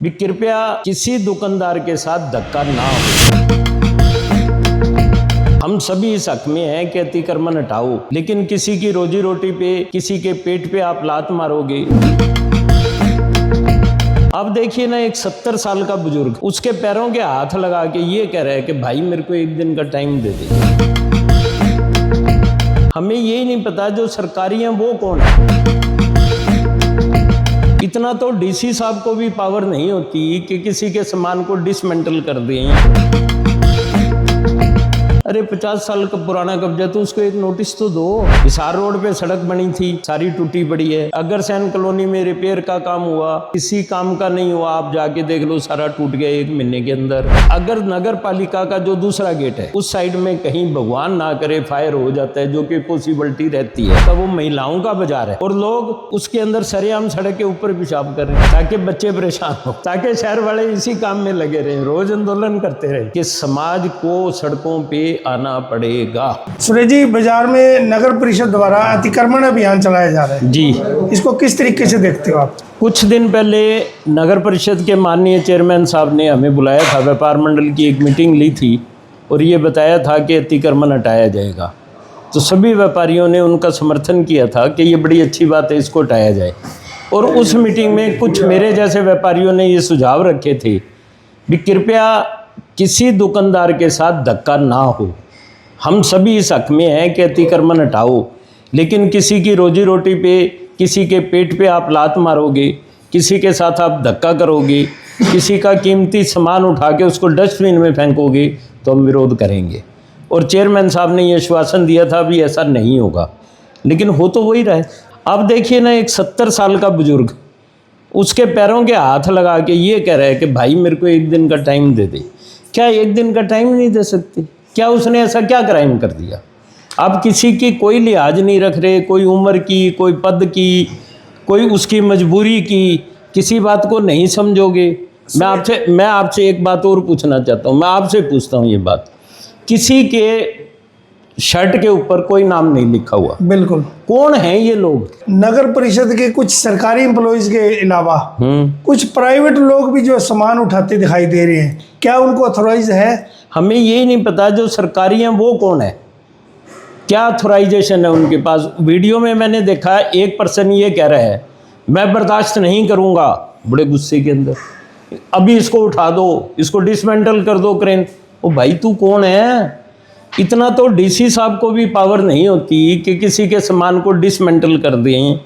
भी कृपया किसी दुकानदार के साथ धक्का ना हो। हम सभी इस हक में हैं कि अतिक्रमण हटाओ, लेकिन किसी की रोजी रोटी पे, किसी के पेट पे आप लात मारोगे। अब देखिए ना, एक 70 साल का बुजुर्ग उसके पैरों के हाथ लगा के ये कह रहा है कि भाई मेरे को एक दिन का टाइम दे दे। हमें यही नहीं पता जो सरकारी हैं वो कौन है। इतना तो डीसी साहब को भी पावर नहीं होती कि किसी के सामान को डिसमेंटल कर दें। अरे 50 साल का पुराना कब्जा, तो उसको एक नोटिस तो दो। हिसार रोड पे सड़क बनी थी, सारी टूटी पड़ी है। अग्रसेन कॉलोनी में रिपेयर का काम हुआ, किसी काम का नहीं हुआ। आप जाके देख लो, सारा टूट गया 1 महीने के अंदर। अगर नगर पालिका का जो दूसरा गेट है उस साइड में कहीं भगवान ना करे फायर हो जाता है, जो कि पॉसिबिलिटी रहती है, तब वो महिलाओं का बाजार है और लोग उसके अंदर सरेआम सड़क के ऊपर पेशाब कर रहे हैं ताकि बच्चे परेशान हो, ताकि शहर वाले इसी काम में लगे रहे, रोज आंदोलन करते रहे कि समाज को सड़कों पे आना पड़ेगा। सुरेश जी, बाजार में नगर परिषद द्वारा अतिक्रमण अभियान चलाया जा रहा है जी, इसको किस तरीके से देखते हो आप? कुछ दिन पहले नगर परिषद के माननीय चेयरमैन साहब ने हमें बुलाया था, व्यापार मंडल की एक मीटिंग ली थी और ये बताया था कि अतिक्रमण हटाया जाएगा। तो सभी व्यापारियों ने उनका समर्थन किया था कि ये बड़ी अच्छी बात है, इसको हटाया जाए। और उस मीटिंग में कुछ मेरे जैसे व्यापारियों ने ये सुझाव रखे थे कि कृपया किसी दुकानदार के साथ धक्का ना हो। हम सभी इस हक में हैं कि अतिक्रमण हटाओ, लेकिन किसी की रोजी रोटी पे, किसी के पेट पे आप लात मारोगे, किसी के साथ आप धक्का करोगे, किसी का कीमती सामान उठा के उसको डस्टबिन में फेंकोगे, तो हम विरोध करेंगे। और चेयरमैन साहब ने ये आश्वासन दिया था भी ऐसा नहीं होगा, लेकिन हो तो वही रहा है। अब देखिए ना, एक 70 साल का बुजुर्ग उसके पैरों के हाथ लगा के ये कह रहा है कि भाई मेरे को एक दिन का टाइम दे दे। क्या एक दिन का टाइम नहीं दे सकते? क्या उसने ऐसा क्या क्राइम कर दिया? आप किसी की कोई लिहाज नहीं रख रहे, कोई उम्र की, कोई पद की, कोई उसकी मजबूरी की, किसी बात को नहीं समझोगे। मैं आपसे एक बात और पूछना चाहता हूँ, मैं आपसे पूछता हूँ ये बात, किसी के शर्ट के ऊपर कोई नाम नहीं लिखा हुआ, बिल्कुल। कौन है ये लोग? नगर परिषद के कुछ सरकारी एम्प्लॉइज के अलावा कुछ प्राइवेट लोग भी जो सामान उठाते दिखाई दे रहे हैं, क्या उनको अथॉराइज है? हमें यही नहीं पता जो सरकारी हैं वो कौन है, क्या अथॉराइजेशन है उनके पास। वीडियो में मैंने देखा एक पर्सन ये कह रहा है मैं बर्दाश्त नहीं करूंगा, बड़े गुस्से के अंदर, अभी इसको उठा दो, इसको डिसमेंटल कर दो क्रेन। ओ भाई तू कौन है? इतना तो डीसी साहब को भी पावर नहीं होती कि किसी के सामान को डिसमेंटल कर दें।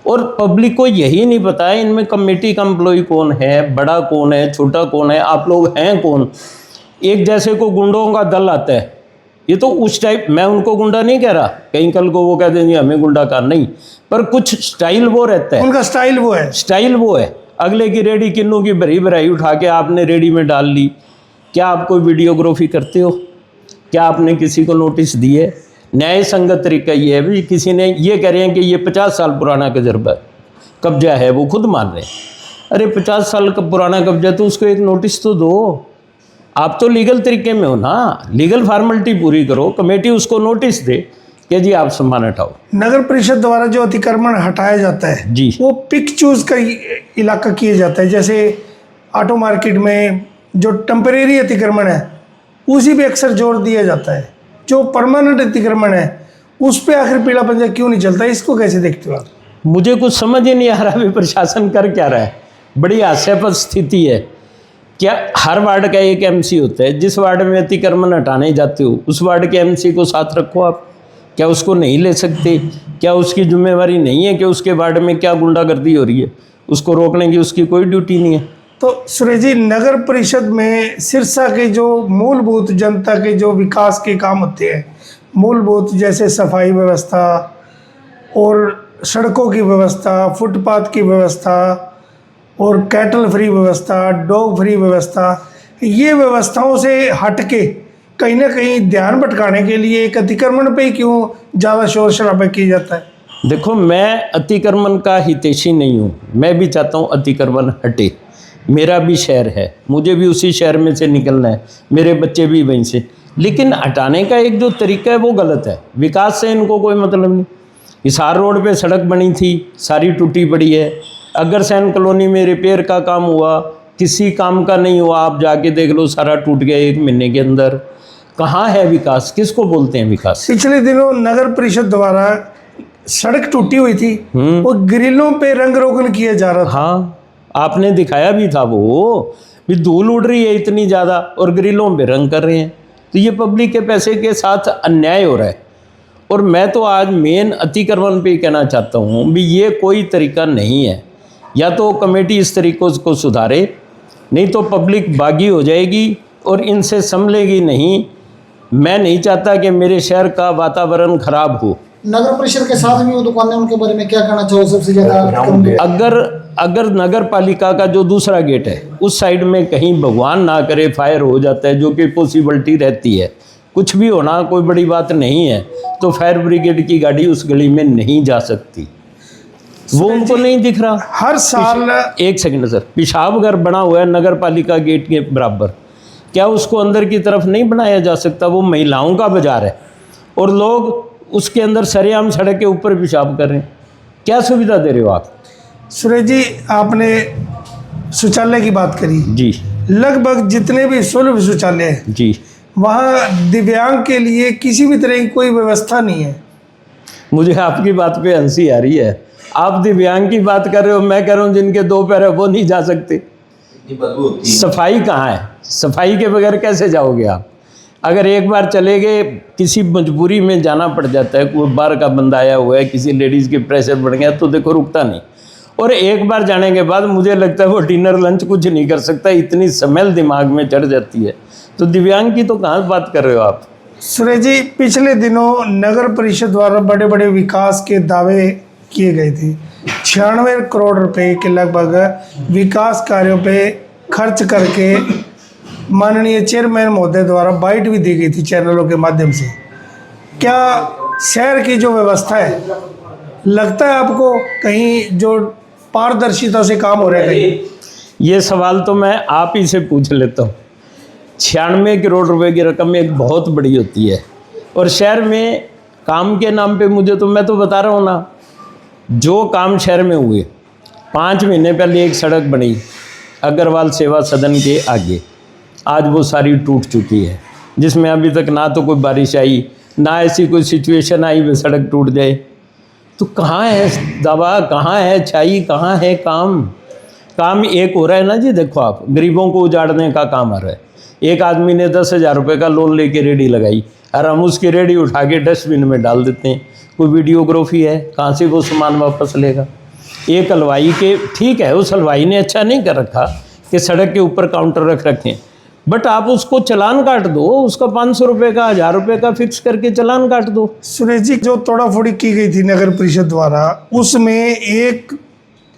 और पब्लिक को यही नहीं पता है इनमें कमेटी का एम्प्लॉय कौन है, बड़ा कौन है, छोटा कौन है, आप लोग हैं कौन। एक जैसे को गुंडों का दल आता है, ये तो उस टाइप, मैं उनको गुंडा नहीं कह रहा, कहीं कल को वो कह देंगे हमें गुंडा का नहीं, पर कुछ स्टाइल वो रहता है, उनका स्टाइल वो है, स्टाइल वो है। अगले की रेडी किन्नू की भरी भराई उठा के आपने रेडी में डाल ली। क्या आप कोई वीडियोग्राफी करते हो? क्या आपने किसी को नोटिस दिए? न्याय संगत तरीका ये है भी, किसी ने ये कह रहे हैं कि ये 50 साल पुराना तजर्बा कब्जा है, वो खुद मान रहे हैं। अरे 50 साल का पुराना कब्जा, तो उसको एक नोटिस तो दो। आप तो लीगल तरीके में हो ना, लीगल फॉर्मेलिटी पूरी करो, कमेटी उसको नोटिस दे कि जी आप सामान हटाओ। नगर परिषद द्वारा जो अतिक्रमण हटाया जाता है जी, वो पिक चूज का इलाका किया जाता है। जैसे ऑटो मार्केट में जो टेम्परेरी अतिक्रमण है उसी पे अक्सर जोर दिया जाता है, जो परमानेंट अतिक्रमण है उस पे आखिर पीला पंजा क्यों नहीं चलता? इसको कैसे देखते हो आप? मुझे कुछ समझ ही नहीं आ रहा भी प्रशासन कर क्या रहा है। बड़ी हास्यास्पद स्थिति है। क्या हर वार्ड का एक एमसी होता है? जिस वार्ड में अतिक्रमण हटाने जाते हो उस वार्ड के एमसी को साथ रखो आप। क्या उसको नहीं ले सकते? क्या उसकी जिम्मेवारी नहीं है कि उसके वार्ड में क्या गुंडागर्दी हो रही है उसको रोकने की उसकी कोई ड्यूटी नहीं है? तो सुरेश जी, नगर परिषद में सिरसा के जो मूलभूत जनता के जो विकास के काम होते हैं, मूलभूत जैसे सफाई व्यवस्था और सड़कों की व्यवस्था, फुटपाथ की व्यवस्था और कैटल फ्री व्यवस्था, डॉग फ्री व्यवस्था, ये व्यवस्थाओं से हट के कहीं ना कहीं ध्यान भटकाने के लिए एक अतिक्रमण पे क्यों ज़्यादा शोर शराबा किया जाता है? देखो, मैं अतिक्रमण का हितैषी नहीं हूँ। मैं भी चाहता हूँ अतिक्रमण हटे। मेरा भी शहर है, मुझे भी उसी शहर में से निकलना है, मेरे बच्चे भी वहीं से। लेकिन हटाने का एक जो तरीका है वो गलत है। विकास से इनको कोई मतलब नहीं। हिसार रोड पे सड़क बनी थी, सारी टूटी पड़ी है। अग्रसेन कॉलोनी में रिपेयर का काम हुआ, किसी काम का नहीं हुआ। आप जाके देख लो, सारा टूट गया 1 महीने के अंदर। कहाँ है विकास? किसको बोलते हैं विकास? पिछले दिनों नगर परिषद द्वारा सड़क टूटी हुई थी, वो ग्रिलों पे रंग रोगन किया जा रहा था। हाँ, आपने दिखाया भी था। वो भी धूल उड़ रही है इतनी ज़्यादा और ग्रिलों पे रंग कर रहे हैं। तो ये पब्लिक के पैसे के साथ अन्याय हो रहा है। और मैं तो आज मेन अतिक्रमण पे कहना चाहता हूँ भी ये कोई तरीका नहीं है। या तो कमेटी इस तरीक़ों को सुधारे, नहीं तो पब्लिक बागी हो जाएगी और इनसे संभलेगी नहीं। मैं नहीं चाहता कि मेरे शहर का वातावरण खराब हो। नगर परिषद के साथ भी वो दुकानें, उनके बारे में क्या कहना चाहो? सबसे ज़्यादा अगर नगर पालिका का जो दूसरा गेट है उस साइड में कहीं भगवान ना करे फायर हो जाता है, जो कि पॉसिबिलिटी रहती है, कुछ भी होना कोई बड़ी बात नहीं है, तो फायर ब्रिगेड की गाड़ी उस गली में नहीं जा सकती। वो उनको नहीं दिख रहा। हर साल एक सेकंड सर, पेशाब घर बना हुआ है नगर पालिका गेट के बराबर, क्या उसको अंदर की तरफ नहीं बनाया जा सकता? वो महिलाओं का बाजार है और लोग उसके अंदर सरेआम सड़क के ऊपर पेशाब कर रहे हैं। क्या सुविधा दे रहे हो आप? सुरेश जी, आपने शौचालय की बात करी जी। लगभग जितने भी सुलभ शौचालय हैं जी। वहाँ दिव्यांग के लिए किसी भी तरह की कोई व्यवस्था नहीं है। मुझे आपकी बात पे हंसी आ रही है। आप दिव्यांग की बात कर रहे हो, मैं कह रहा हूँ जिनके 2 पैर है वो नहीं जा सकते। सफाई कहाँ है? सफाई के बगैर कैसे जाओगे आप? अगर एक बार चले गए, किसी मजबूरी में जाना पड़ जाता है, कोई बाहर का बंदा आया हुआ है, किसी लेडीज़ के प्रेशर बढ़ गया, तो देखो रुकता नहीं। और एक बार जाने के बाद मुझे लगता है वो डिनर लंच कुछ नहीं कर सकता, इतनी स्मेल दिमाग में चढ़ जाती है। तो दिव्यांग की तो कहाँ बात कर रहे हो आप? सुरेश जी, पिछले दिनों नगर परिषद द्वारा बड़े बड़े विकास के दावे किए गए थे। 96 करोड़ रुपए के लगभग विकास कार्यों पे खर्च करके माननीय चेयरमैन महोदय द्वारा बाइट भी दी गई थी चैनलों के माध्यम से। क्या शहर की जो व्यवस्था है, लगता है आपको कहीं जो पारदर्शिता से काम हो रहा है कहीं? ये सवाल तो मैं आप ही से पूछ लेता हूँ। 96 करोड़ रुपए की रकम एक बहुत बड़ी होती है और शहर में काम के नाम पे मुझे तो, मैं तो बता रहा हूँ ना, जो काम शहर में हुए। 5 महीने पहले एक सड़क बनी अग्रवाल सेवा सदन के आगे, आज वो सारी टूट चुकी है, जिसमें अभी तक ना तो कोई बारिश आई, ना ऐसी कोई सिचुएशन आई वे सड़क टूट जाए। तो कहाँ है दवा, कहाँ है छाई, कहाँ है काम? काम एक हो रहा है ना जी। देखो आप, गरीबों को उजाड़ने का काम आ रहा है। एक आदमी ने 10,000 रुपये का लोन लेके रेडी लगाई और हम उसकी रेडी उठा के डस्टबिन में डाल देते हैं। कोई वीडियोग्राफी है? कहाँ से वो सामान वापस लेगा? एक हलवाई के, ठीक है उस हलवाई ने अच्छा नहीं कर रखा कि सड़क के ऊपर काउंटर रख रखें, बट आप उसको चालान काट दो, उसका 500 रुपये का, 1000 रुपये का फिक्स करके चालान काट दो। सुरेश जी, जो तोड़ाफोड़ी की गई थी नगर परिषद द्वारा, उसमें एक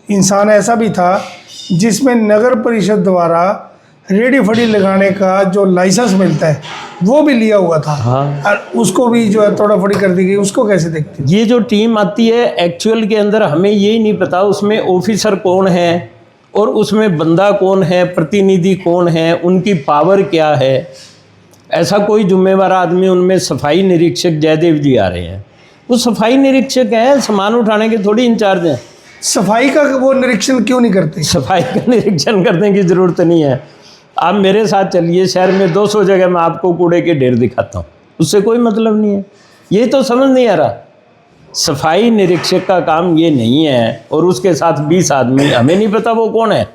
इंसान ऐसा भी था जिसमें नगर परिषद द्वारा रेडी फड़ी लगाने का जो लाइसेंस मिलता है वो भी लिया हुआ था। हाँ। और उसको भी जो है तोड़ाफोड़ी कर दी गई। उसको कैसे देखते हैं? ये जो टीम आती है एक्चुअल के अंदर हमें यही नहीं पता उसमें ऑफिसर कौन है और उसमें बंदा कौन है, प्रतिनिधि कौन है, उनकी पावर क्या है। ऐसा कोई जिम्मेवार आदमी उनमें, सफाई निरीक्षक जयदेव जी आ रहे हैं, वो सफाई निरीक्षक है, सामान उठाने के थोड़ी इंचार्ज हैं। सफाई का वो निरीक्षण क्यों नहीं करते? सफाई का निरीक्षण करने की ज़रूरत नहीं है। आप मेरे साथ चलिए, शहर में 200 जगह मैं आपको कूड़े के ढेर दिखाता हूँ, उससे कोई मतलब नहीं है। ये तो समझ नहीं आ रहा। सफाई निरीक्षक का काम ये नहीं है और उसके साथ 20 आदमी, हमें नहीं पता वो कौन है,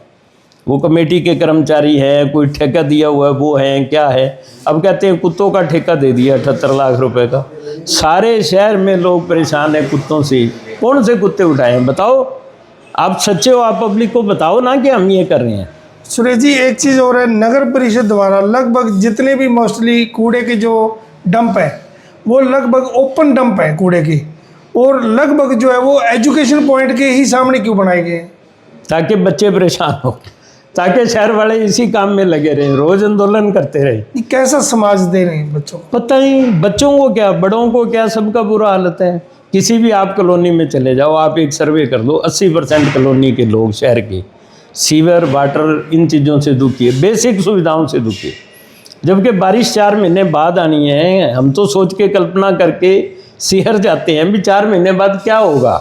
वो कमेटी के कर्मचारी हैं, कोई ठेका दिया हुआ है, वो है क्या है। अब कहते हैं कुत्तों का ठेका दे दिया 78 लाख रुपए का। सारे शहर में लोग परेशान हैं कुत्तों से। कौन से कुत्ते उठाए बताओ? आप सच्चे हो, आप पब्लिक को बताओ ना कि हम ये कर रहे हैं। सुरेश जी, एक चीज़ और है, नगर परिषद द्वारा लगभग जितने भी मोस्टली कूड़े के जो डंप है वो लगभग ओपन डंप है कूड़े की, और लगभग जो है वो एजुकेशन पॉइंट के ही सामने क्यों बनाए गए हैं? ताकि बच्चे परेशान हो, ताकि शहर वाले इसी काम में लगे रहे, रोज आंदोलन करते रहे। ये कैसा समाज दे रहे हैं बच्चों को? पता नहीं बच्चों को क्या, बड़ों को क्या, सबका बुरा हालत है। किसी भी आप कॉलोनी में चले जाओ, आप एक सर्वे कर लो, 80% कॉलोनी के लोग शहर के सीवर, वाटर, इन चीज़ों से दुखी है, बेसिक सुविधाओं से दुखी है। जबकि बारिश 4 महीने बाद आनी है। हम तो सोच के कल्पना करके सिहर जाते हैं भी 4 महीने बाद क्या होगा।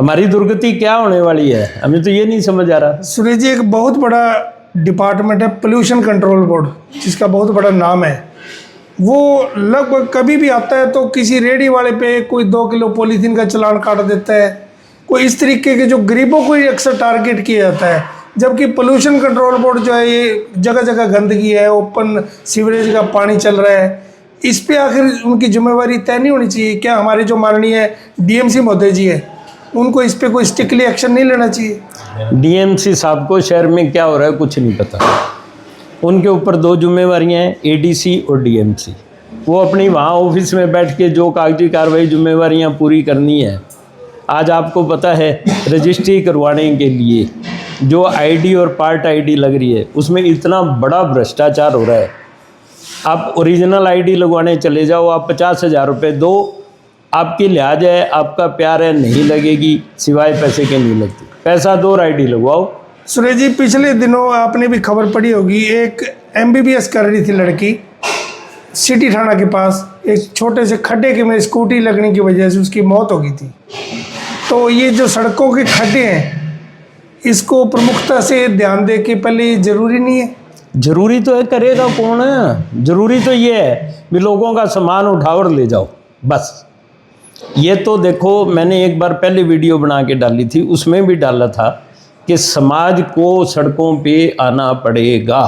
हमारी दुर्गति क्या होने वाली है, हमें तो ये नहीं समझ आ रहा। सुरेश जी, एक बहुत बड़ा डिपार्टमेंट है पोल्यूशन कंट्रोल बोर्ड, जिसका बहुत बड़ा नाम है। वो लगभग कभी भी आता है तो किसी रेडी वाले पे कोई 2 किलो पॉलीथीन का चालान काट देता है, कोई इस तरीके के जो गरीबों को ही अक्सर टारगेट किया जाता है। जबकि पोल्यूशन कंट्रोल बोर्ड जो है, ये जगह जगह गंदगी है, ओपन सीवरेज का पानी चल रहा है, इस पे आखिर उनकी जिम्मेवारी तय नहीं होनी चाहिए क्या? हमारे जो माननीय डीएमसी महोदय जी है, उनको इस पे कोई स्ट्रिक्टली एक्शन नहीं लेना चाहिए? डीएमसी साहब को शहर में क्या हो रहा है कुछ नहीं पता। उनके ऊपर 2 जिम्मेवारियां हैं, एडीसी और डीएमसी। वो अपनी वहाँ ऑफिस में बैठ के जो कागजी कार्रवाई जिम्मेवारियां पूरी करनी है। आज आपको पता है रजिस्ट्री करवाने के लिए जो आईडी और पार्ट आईडी लग रही है, उसमें इतना बड़ा भ्रष्टाचार हो रहा है। आप ओरिजिनल आईडी लगवाने चले जाओ, आप 50,000 रुपये दो, आपकी लिहाज है, आपका प्यार है, नहीं लगेगी, सिवाय पैसे के नहीं लगती। पैसा दो और आईडी लगवाओ। सुरेश जी, पिछले दिनों आपने भी खबर पड़ी होगी, एक एमबीबीएस कर रही थी लड़की सिटी थाना के पास, एक छोटे से खड्डे के में स्कूटी लगने की वजह से उसकी मौत हो गई थी। तो ये जो सड़कों के खड्डे हैं, इसको प्रमुखता से ध्यान दे के पहले ये जरूरी नहीं है? जरूरी तो है, करेगा कौन है? जरूरी तो ये है भी लोगों का सामान उठाओ और ले जाओ, बस। ये तो देखो, मैंने एक बार पहले वीडियो बना के डाली थी, उसमें भी डाला था कि समाज को सड़कों पे आना पड़ेगा।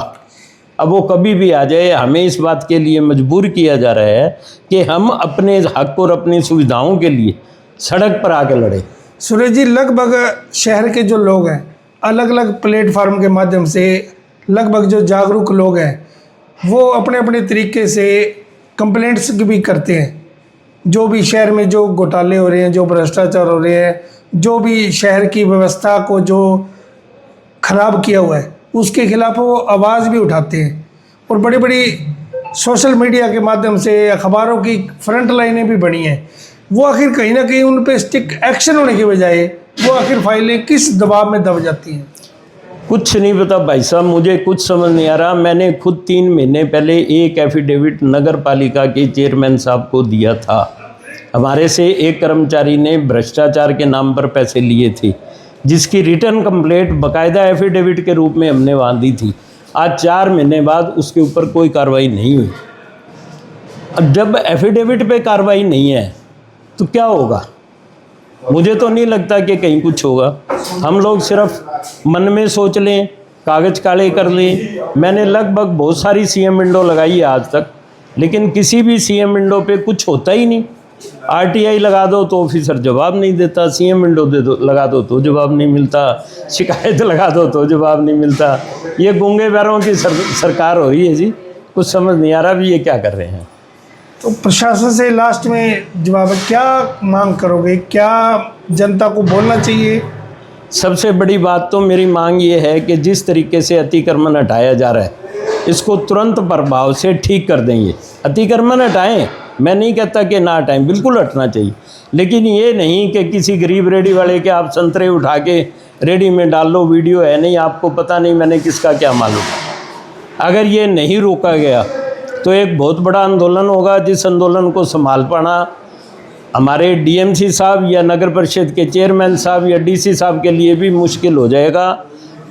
अब वो कभी भी आ जाए, हमें इस बात के लिए मजबूर किया जा रहा है कि हम अपने हक और अपनी सुविधाओं के लिए सड़क पर आके लड़े। सुरेश जी, लगभग शहर के जो लोग हैं, अलग अलग प्लेटफार्म के माध्यम से लगभग जो जागरूक लोग हैं, वो अपने अपने तरीके से कंप्लेंट्स भी करते हैं। जो भी शहर में जो घोटाले हो रहे हैं, जो भ्रष्टाचार हो रहे हैं, जो भी शहर की व्यवस्था को जो खराब किया हुआ है, उसके खिलाफ वो आवाज़ भी उठाते हैं। और बड़ी बड़ी सोशल मीडिया के माध्यम से अखबारों की फ्रंट लाइनें भी बनी हैं। वो आखिर कहीं ना कहीं उन पे स्टिक एक्शन होने के बजाय वो आखिर फाइलें किस दबाव में दब जाती हैं? कुछ नहीं पता भाई साहब, मुझे कुछ समझ नहीं आ रहा। मैंने खुद 3 महीने पहले एक एफिडेविट नगर पालिका के चेयरमैन साहब को दिया था। हमारे से एक कर्मचारी ने भ्रष्टाचार के नाम पर पैसे लिए थे, जिसकी रिटर्न कंप्लेंट बाकायदा एफिडेविट के रूप में हमने वहाँ दी थी। आज 4 महीने बाद उसके ऊपर कोई कार्रवाई नहीं हुई। अब जब एफिडेविट पे कार्रवाई नहीं है तो क्या होगा? मुझे तो नहीं लगता कि कहीं कुछ होगा। हम लोग सिर्फ मन में सोच लें, कागज़ काले कर लें। मैंने लगभग बहुत सारी सीएम विंडो लगाई है आज तक, लेकिन किसी भी सीएम विंडो पे कुछ होता ही नहीं। आरटीआई लगा दो तो ऑफिसर जवाब नहीं देता, सीएम विंडो दे दो लगा दो तो जवाब नहीं मिलता, शिकायत लगा दो तो जवाब नहीं मिलता। ये गूंगे बैरों की सरकार हो रही है जी। कुछ समझ नहीं आ रहा भी ये क्या कर रहे हैं। तो प्रशासन से लास्ट में जवाब है, क्या मांग करोगे? क्या जनता को बोलना चाहिए? सबसे बड़ी बात तो मेरी मांग ये है कि जिस तरीके से अतिक्रमण हटाया जा रहा है, इसको तुरंत प्रभाव से ठीक कर देंगे। अतिक्रमण हटाएं, मैं नहीं कहता कि ना हटाएं, बिल्कुल हटना चाहिए, लेकिन ये नहीं कि किसी गरीब रेडी वाले के आप संतरे उठा के रेडी में डाल लो। वीडियो है नहीं, आपको पता नहीं मैंने किसका क्या मालूम। अगर ये नहीं रोका गया तो एक बहुत बड़ा आंदोलन होगा, जिस आंदोलन को संभाल पाना हमारे डीएमसी साहब या नगर परिषद के चेयरमैन साहब या डीसी साहब के लिए भी मुश्किल हो जाएगा।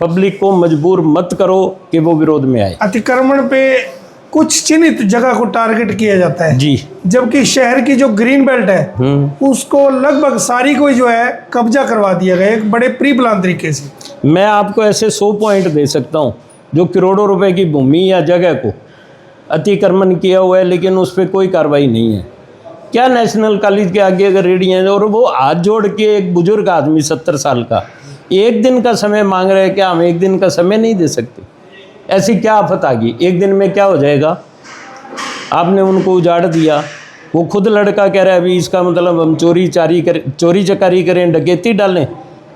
पब्लिक को मजबूर मत करो कि वो विरोध में आए। अतिक्रमण पे कुछ चिन्हित जगह को टारगेट किया जाता है जी, जबकि शहर की जो ग्रीन बेल्ट है उसको लगभग सारी को जो है कब्जा करवा दिया गया एक बड़े प्री प्लान तरीके से। मैं आपको ऐसे 100 पॉइंट दे सकता हूँ जो करोड़ों रुपए की भूमि या जगह को अतिक्रमण किया हुआ है, लेकिन उस पर कोई कार्रवाई नहीं है। क्या नेशनल कॉलेज के आगे अगर रेडी हैं और वो हाथ जोड़ के एक बुजुर्ग आदमी 70 साल का 1 दिन का समय मांग रहे हैं, क्या हम 1 दिन का समय नहीं दे सकते? ऐसी क्या आफत आ गई? 1 दिन में क्या हो जाएगा? आपने उनको उजाड़ दिया। वो खुद लड़का कह रहा है अभी इसका मतलब हम चोरी चकारी करें, डकैती डालें,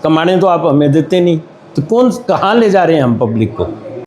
कमाने तो आप हमें देते नहीं। तो कौन कहाँ ले जा रहे हैं हम पब्लिक को?